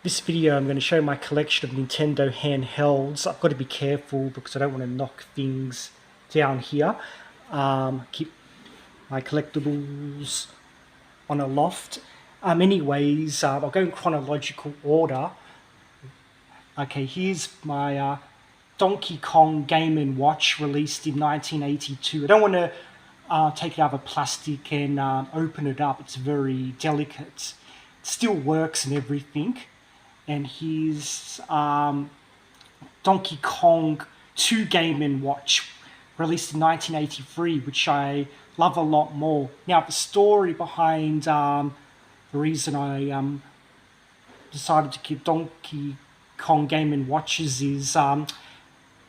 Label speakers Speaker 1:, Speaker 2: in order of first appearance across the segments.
Speaker 1: This video I'm going to show my collection of Nintendo handhelds. I've got to be careful because I don't want to knock things down here. Keep my collectibles on a loft. Anyways, I'll go in chronological order. Okay, here's my Donkey Kong Game & Watch released in 1982. I don't want to take it out of plastic and open it up. It's very delicate. It still works and everything. And here's Donkey Kong 2 Game & Watch, released in 1983, which I love a lot more. Now, the story behind the reason I decided to keep Donkey Kong Game & Watches is the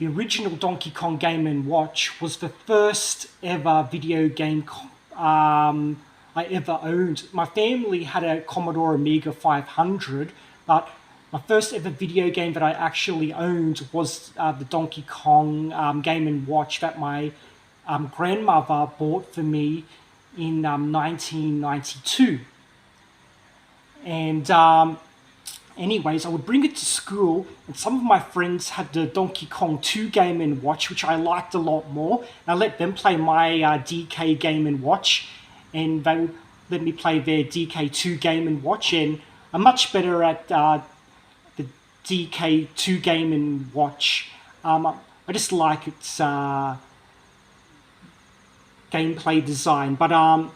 Speaker 1: original Donkey Kong Game & Watch was the first ever video game I ever owned. My family had a Commodore Amiga 500, but my first ever video game that I actually owned was the Donkey Kong Game & Watch that my grandmother bought for me in 1992. And anyways, I would bring it to school, and some of my friends had the Donkey Kong 2 Game & Watch, which I liked a lot more. And I let them play my DK Game & Watch, and they would let me play their DK2 Game & Watch, and I'm much better at the DK2 Game & Watch. I just like its gameplay design, but yeah,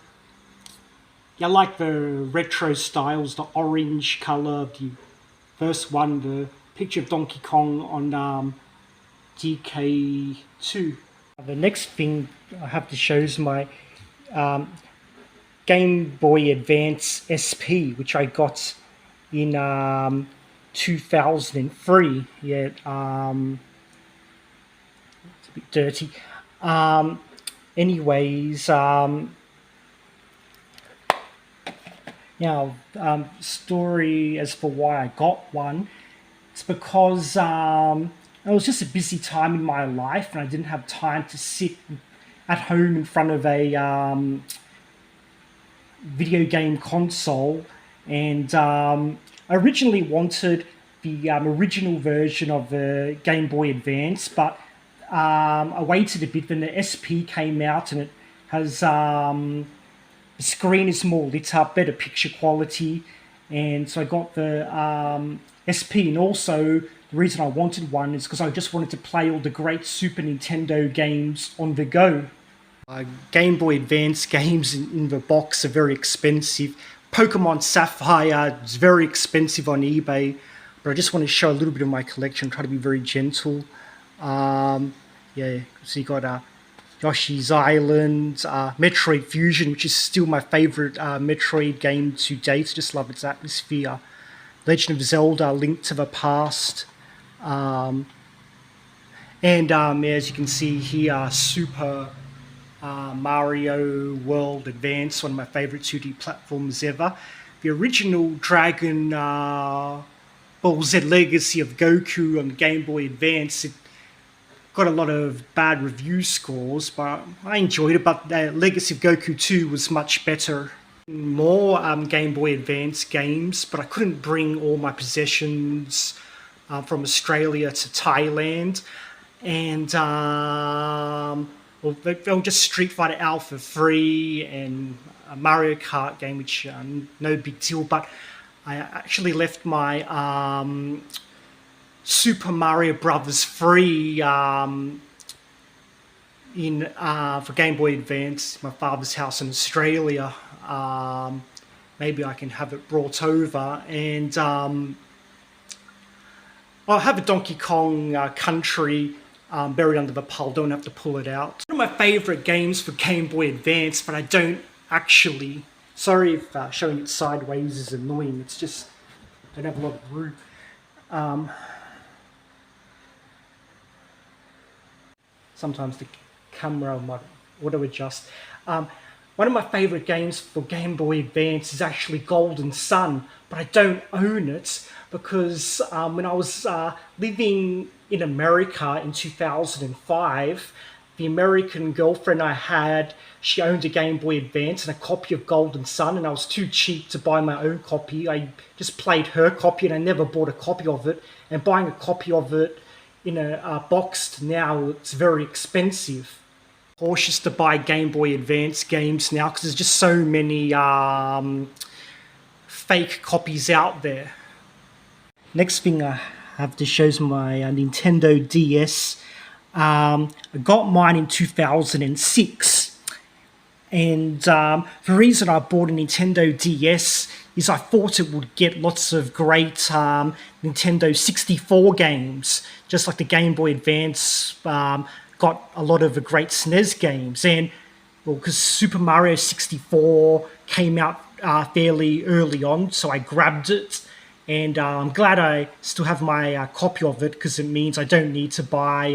Speaker 1: I like the retro styles, the orange color, the first one, the picture of Donkey Kong on DK2. The next thing I have to show is my Game Boy Advance SP, which I got in 2003. Yeah, it's a bit dirty. Anyways, now, story as for why I got one, it's because it was just a busy time in my life and I didn't have time to sit at home in front of a video game console. And I originally wanted the original version of the Game Boy Advance, but I waited a bit when the SP came out, and it has the screen is more lit up, better picture quality, and so I got the SP. And also the reason I wanted one is because I just wanted to play all the great Super Nintendo games on the go. Game Boy Advance games in the box are very expensive. Pokemon Sapphire is very expensive on eBay, but I just want to show a little bit of my collection, try to be very gentle. Yeah, so you got Yoshi's Island, Metroid Fusion, which is still my favorite Metroid game to date. Just love its atmosphere. Legend of Zelda, Link to the Past. And as you can see here, Super Mario World Advance, one of my favorite 2D platforms ever. The original Dragon Ball Z Legacy of Goku on the Game Boy Advance, it got a lot of bad review scores, but I enjoyed it. But the Legacy of Goku 2 was much better. More Game Boy Advance games, but I couldn't bring all my possessions from Australia to Thailand. And well, they were just Street Fighter Alpha 3 and a Mario Kart game, which no big deal. But I actually left my Super Mario Brothers 3 for Game Boy Advance, my father's house in Australia. Maybe I can have it brought over, and I'll have a Donkey Kong Country buried under the pile, don't have to pull it out. One of my favourite games for Game Boy Advance, but I don't actually, sorry if showing it sideways is annoying, it's just, I don't have a lot of room. Sometimes the camera might auto adjust. One of my favorite games for Game Boy Advance is actually Golden Sun, but I don't own it because when I was living in America in 2005, the American girlfriend I had, she owned a Game Boy Advance and a copy of Golden Sun, and I was too cheap to buy my own copy. I just played her copy, and I never bought a copy of it. And buying a copy of it in a boxed now, it's very expensive. Cautious to buy Game Boy Advance games now because there's just so many fake copies out there. Next thing I have to show is my Nintendo DS. I got mine in 2006, and the reason I bought a Nintendo DS is I thought it would get lots of great Nintendo 64 games, just like the Game Boy Advance got a lot of great SNES games. And well, because Super Mario 64 came out fairly early on, so I grabbed it. And I'm glad I still have my copy of it because it means I don't need to buy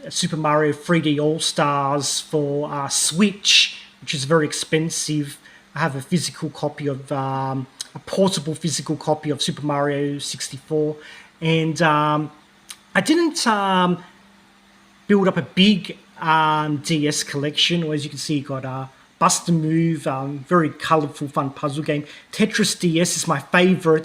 Speaker 1: Super Mario 3D All-Stars for Switch, which is very expensive. I have a physical copy of, a portable physical copy of Super Mario 64. And I didn't build up a big DS collection. Or as you can see, got Bust a Move, very colourful, fun puzzle game. Tetris DS is my favourite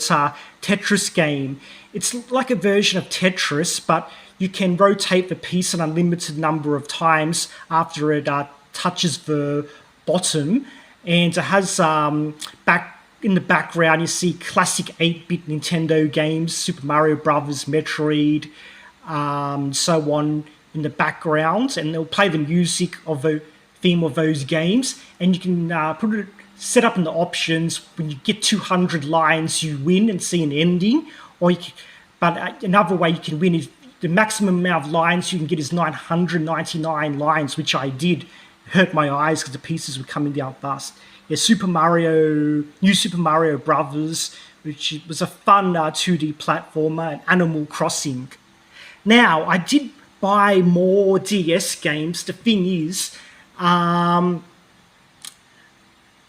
Speaker 1: Tetris game. It's like a version of Tetris, but you can rotate the piece an unlimited number of times after it touches the bottom. And it has, back in the background, you see classic 8-bit Nintendo games, Super Mario Brothers, Metroid, so on in the background. And they'll play the music of the theme of those games, and you can set up in the options when you get 200 lines you win and see an ending, or but another way you can win is the maximum amount of lines you can get is 999 lines, which I did. It hurt my eyes because the pieces were coming down fast. Yeah, New Super Mario Brothers, which was a fun 2D platformer, and Animal Crossing. Now, I did buy more DS games. The thing is, I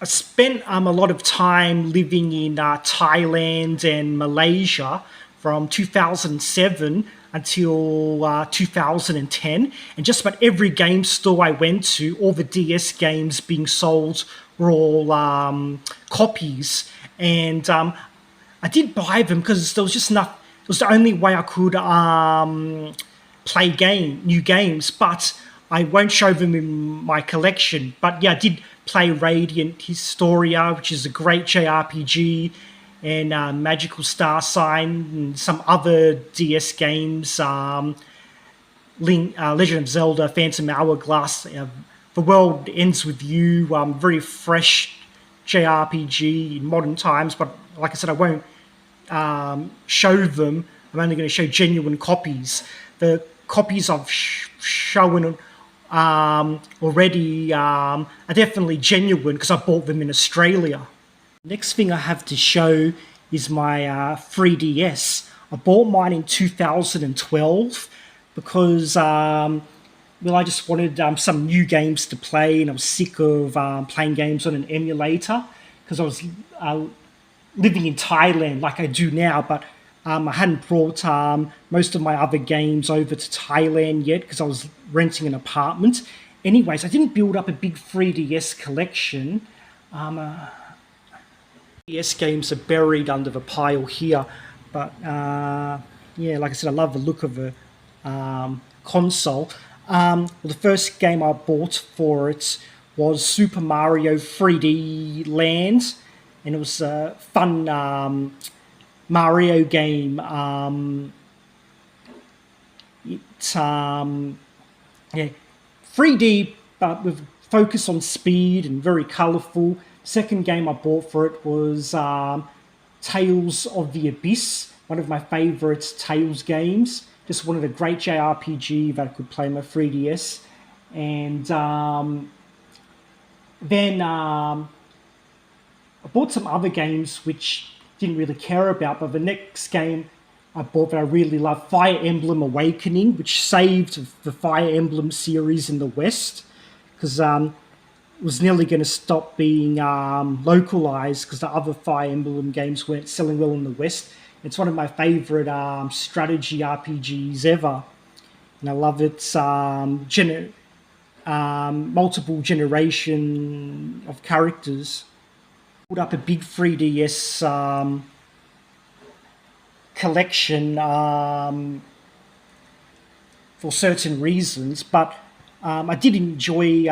Speaker 1: spent a lot of time living in Thailand and Malaysia from 2007 until 2010, and just about every game store I went to, all the DS games being sold were all copies, and I did buy them because there was just enough. It was the only way I could play new games, but I won't show them in my collection. But yeah, I did play Radiant Historia, which is a great JRPG, and Magical Star Sign, and some other DS games, Legend of Zelda, Phantom Hourglass, The World Ends With You, very fresh JRPG in modern times, but like I said, I won't show them. I'm only going to show genuine copies. The copies I've shown already are definitely genuine because I bought them in Australia. Next thing I have to show is my 3DS. I bought mine in 2012 because I just wanted some new games to play, and I was sick of playing games on an emulator because I was living in Thailand like I do now, but I hadn't brought most of my other games over to Thailand yet because I was renting an apartment. Anyways, I didn't build up a big 3DS collection. 3DS games are buried under the pile here, but yeah, like I said, I love the look of the console. The first game I bought for it was Super Mario 3D Land, and it was a fun Mario game. Yeah, 3D, but with focus on speed and very colourful. Second game I bought for it was Tales of the Abyss, one of my favourite Tales games. Just wanted a great JRPG that I could play on my 3DS. And then I bought some other games which didn't really care about, but the next game I bought that I really love, Fire Emblem Awakening, which saved the Fire Emblem series in the West, because it was nearly going to stop being localized because the other Fire Emblem games weren't selling well in the West. It's one of my favorite strategy RPGs ever. and I love its multiple generation of characters. Put up a big 3DS collection for certain reasons, but I did enjoy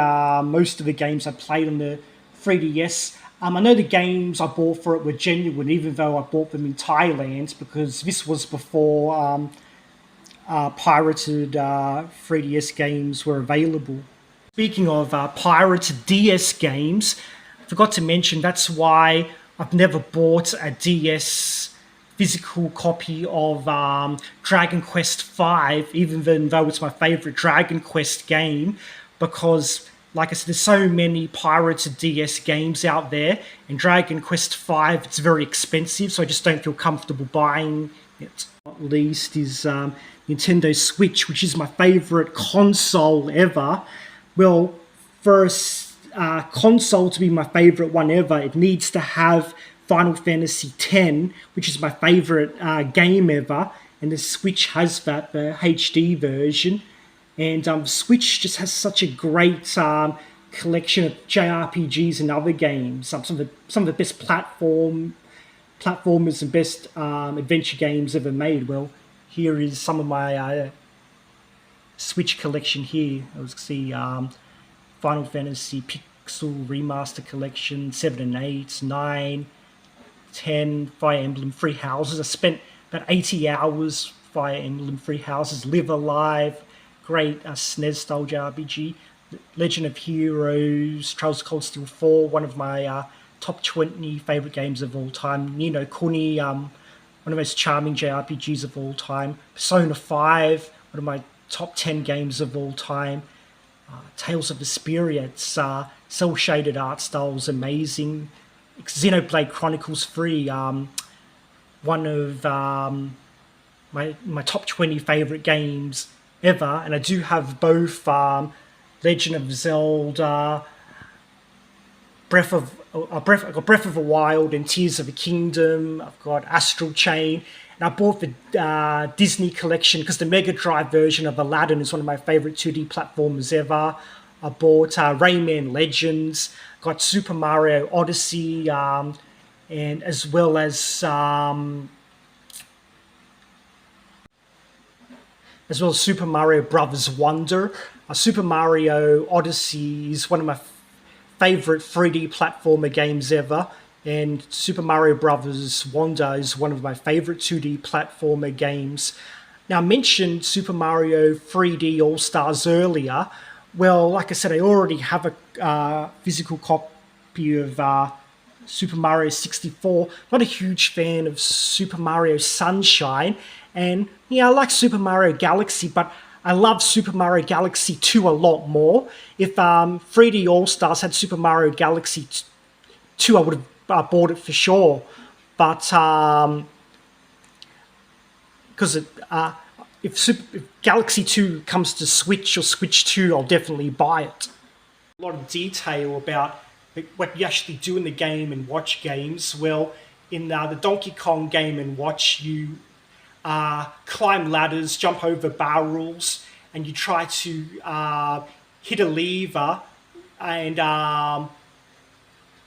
Speaker 1: most of the games I played on the 3DS. I know the games I bought for it were genuine, even though I bought them in Thailand, because this was before pirated 3DS games were available. Speaking of pirated DS games, I forgot to mention that's why I've never bought a DS physical copy of Dragon Quest V, even though it's my favorite Dragon Quest game, because, like I said, there's so many pirated DS games out there, and Dragon Quest V, it's very expensive, so I just don't feel comfortable buying it. Not least is Nintendo Switch, which is my favorite console ever. Well, for a console to be my favorite one ever, it needs to have Final Fantasy X, which is my favorite game ever, and the Switch has that, the HD version. And Switch just has such a great collection of JRPGs and other games. Some of the best platformers and best adventure games ever made. Well, here is some of my Switch collection here. As you can see, Final Fantasy Pixel Remaster Collection, 7 and 8, 9, 10, Fire Emblem Three Houses. I spent about 80 hours Fire Emblem Three Houses, Live Alive, great SNES-style JRPG, Legend of Heroes, Trails of Cold Steel 4, one of my top 20 favourite games of all time, Ni no Kuni, one of the most charming JRPGs of all time, Persona 5, one of my top 10 games of all time, Tales of Vesperia, its cel-shaded art style is amazing, Xenoblade Chronicles 3, one of my top 20 favourite games ever, and I do have both Legend of Zelda, I've got Breath of the Wild and Tears of the Kingdom. I've got Astral Chain, and I bought the Disney collection because the Mega Drive version of Aladdin is one of my favourite 2D platformers ever. I bought Rayman Legends, got Super Mario Odyssey, and as well as Super Mario Brothers Wonder. Super Mario Odyssey is one of my favorite 3D platformer games ever, and Super Mario Brothers Wonder is one of my favorite 2D platformer games. Now, I mentioned Super Mario 3D All-Stars earlier. Well, like I said, I already have a physical copy of Super Mario 64. Not a huge fan of Super Mario Sunshine, and yeah, I like Super Mario Galaxy, but I love Super Mario Galaxy 2 a lot more. If 3D All-Stars had Super Mario Galaxy 2, I would have bought it for sure. But because if Galaxy 2 comes to Switch or Switch 2, I'll definitely buy it. A lot of detail about what you actually do in the Game & Watch games. Well, in the Donkey Kong Game & Watch, you climb ladders, jump over barrels, and you try to hit a lever, and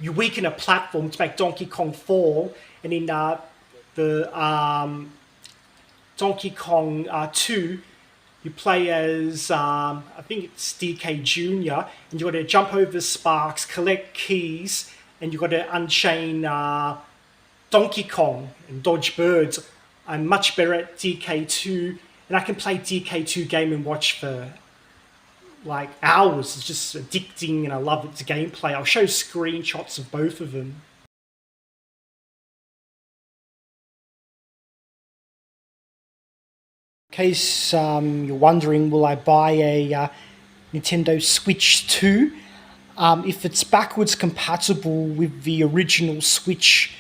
Speaker 1: you weaken a platform to make Donkey Kong fall. And in the Donkey Kong 2, you play as, I think it's DK Jr., and you've got to jump over sparks, collect keys, and you've got to unchain Donkey Kong and dodge birds. I'm much better at DK2, and I can play DK2 Game & Watch for like hours. It's just addicting, and I love its gameplay. I'll show screenshots of both of them. In case you're wondering, will I buy a Nintendo Switch 2? If it's backwards compatible with the original Switch,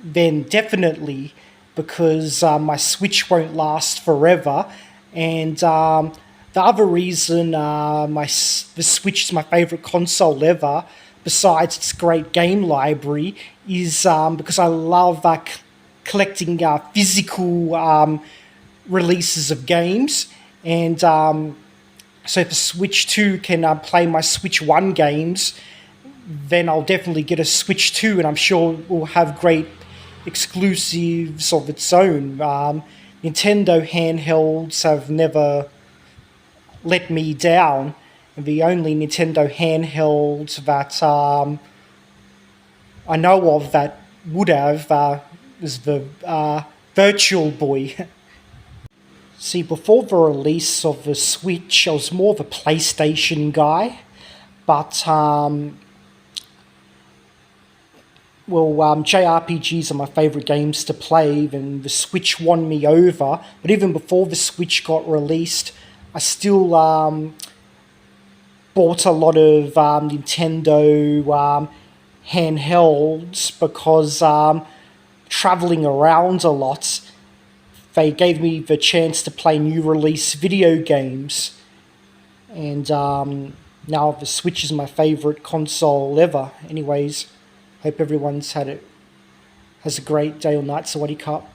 Speaker 1: then definitely, because my Switch won't last forever. And the other reason the Switch is my favourite console ever, besides its great game library, is because I love collecting physical releases of games. And so if the Switch 2 can play my Switch 1 games, then I'll definitely get a Switch 2, and I'm sure it will have great exclusives of its own. Nintendo handhelds have never let me down, and the only Nintendo handheld that I know of that would have is the Virtual Boy. See, before the release of the Switch, I was more of a PlayStation guy, but JRPGs are my favourite games to play, and the Switch won me over. But even before the Switch got released, I still bought a lot of Nintendo handhelds because travelling around a lot, they gave me the chance to play new release video games. And now the Switch is my favourite console ever. Anyways, hope everyone's has a great day or night, Sawadee Cup.